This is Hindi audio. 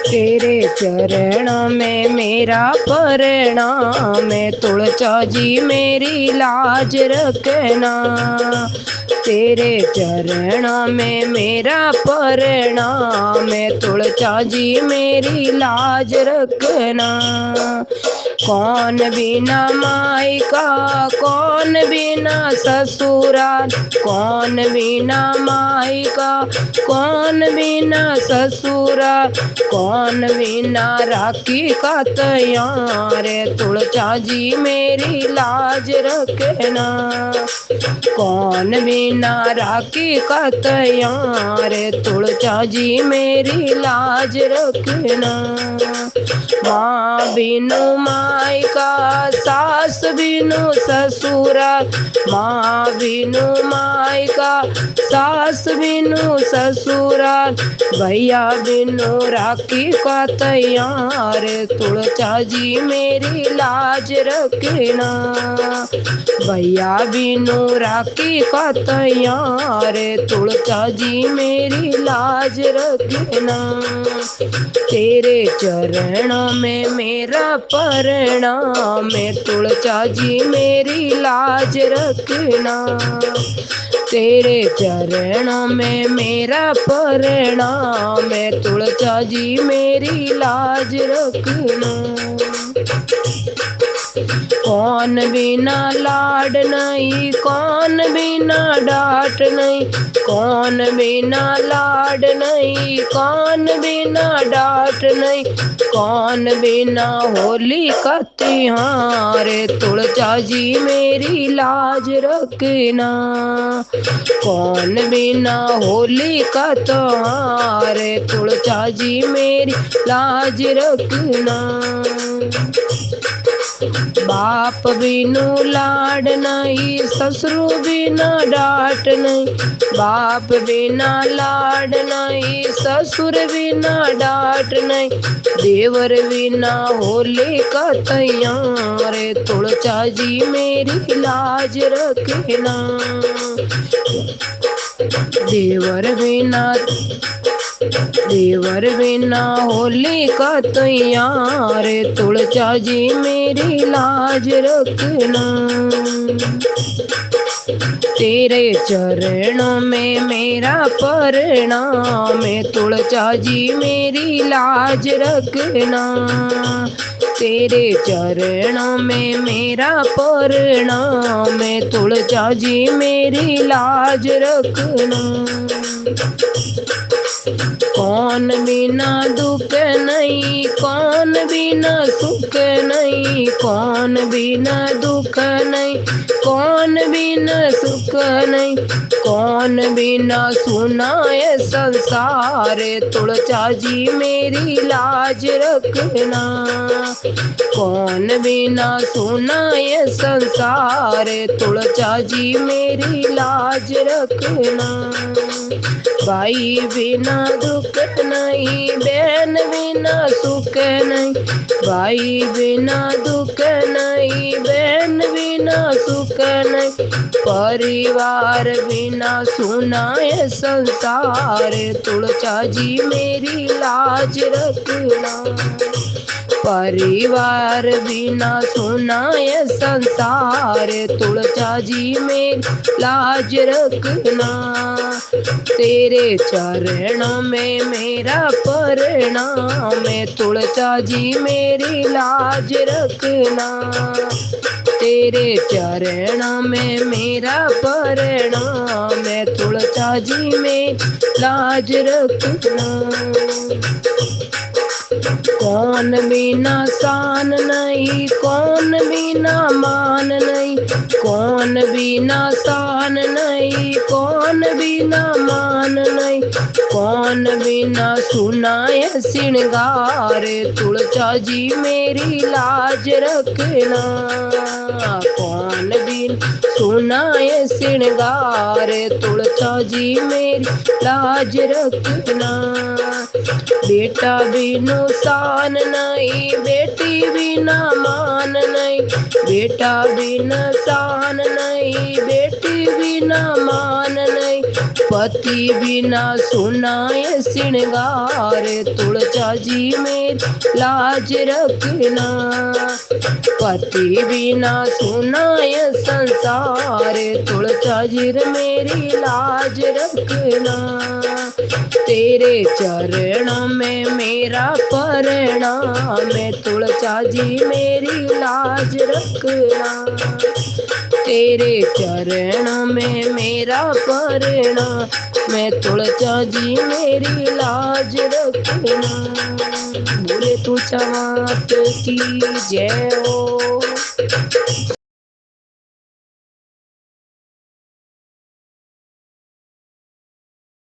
तेरे चरणों में मेरा प्रणाम है, तुलसा जी मेरी लाज रखना। तेरे चरणों में मेरा प्रणाम है, तुलसा जी मेरी लाज रखना। कौन बिना माई का, कौन बिना ससुराल, कौन बिना माई का, कौन बिना ससुराल, कौन बिना राखी का तैयार, तुलसा जी मेरी लाज रखना। कौन बिना राखी का तैयार, तुलसा जी मेरी लाज रखना। माँ बिनु माई का, सास बिनु ससुराल, माँ बिनु माई का, सास बिनु ससुराल, भैया बिनु राखी का तैयार, तुलसा जी मेरी लाज रखना। भैया बिनु राखी का तैयार, तुलसा जी मेरी लाज रखना। तेरे चरणों में मेरा प्रणाम है, तुलसा जी मेरी लाज रखना। तेरे चरणों में मेरा प्रणाम है, तुलसा जी मेरी लाज रखना। कौन बिना लाड नहीं, कौन बिना डांट नहीं, कौन बिना लाड नहीं, कौन बिना डांट नहीं, कौन बिना होली का त्योहार, तुलसा जी मेरी लाज रखना। कौन बिना होली का त्योहार, तुलसा जी मेरी लाज रखना। बाप बिनु लाड नहीं, ससुर बिना डांट नहीं, बाप बिना लाड नहीं, ससुर बिना डांट नहीं, देवर बिना होली का तैयार, तुलसा जी मेरी लाज रखना। देवर बिना, देवर बिना होली का तैयार, तुलसा जी मेरी लाज रखना। तेरे चरणों में मेरा प्रणाम है, तुलसा जी मेरी लाज रखना। तेरे चरणों में मेरा प्रणाम है, तुलसा जी मेरी लाज रखना। कौन बिना दुख नहीं, कौन बिना सुख नहीं, कौन बिना दुख नहीं, कौन बिना सुख नहीं, कौन बिना सुनाए संसार, तुलसा जी मेरी लाज रखना। कौन बिना सुनाए संसार, तुलसा जी मेरी लाज रखना। भाई बिना दुख नहीं, बहन बिना सुख नहीं, भाई बिना दुख नहीं, बहन बिना सुख नहीं, परिवार बिना सुनाए संसार, तुलसा जी मेरी लाज रखना। परिवार बिना सुनाए संसार, तुलसा जी मेरी लाज रखना। तेरे चरणों में मेरा प्रणाम है, तुलसा जी मेरी लाज रखना। तेरे चरणों में मेरा प्रणाम है, तुलसा जी मेरी लाज रखना। कौन बिना शान नहीं, कौन बिना मान नहीं, कौन बिना शान नहीं, कौन बिना मान नहीं, कौन बिना सुनाए श्रृंगार, तुलसा जी मेरी लाज रखना। कौन बिना सुनाए श्रृंगार, तुलसा जी मेरी लाज रखना। बेटा बिनु शान नहीं, बेटी बिना मान नहीं, बेटा बिना शान नहीं, बेटी बिना मान नहीं, पति बिना सुनाए श्रृंगार, तुलसा जी मेरी लाज रखना। पति बिना सुनाए संसार, तुलसा जी मेरी लाज रखना। तेरे चरणों में मेरा प्रणाम, तुलसा जी मेरी लाज रखना। तेरे चरणों में मेरा प्रणाम, मैं तुलसा जी मेरी लाज रखना। बोले तुलसा मात की जय हो।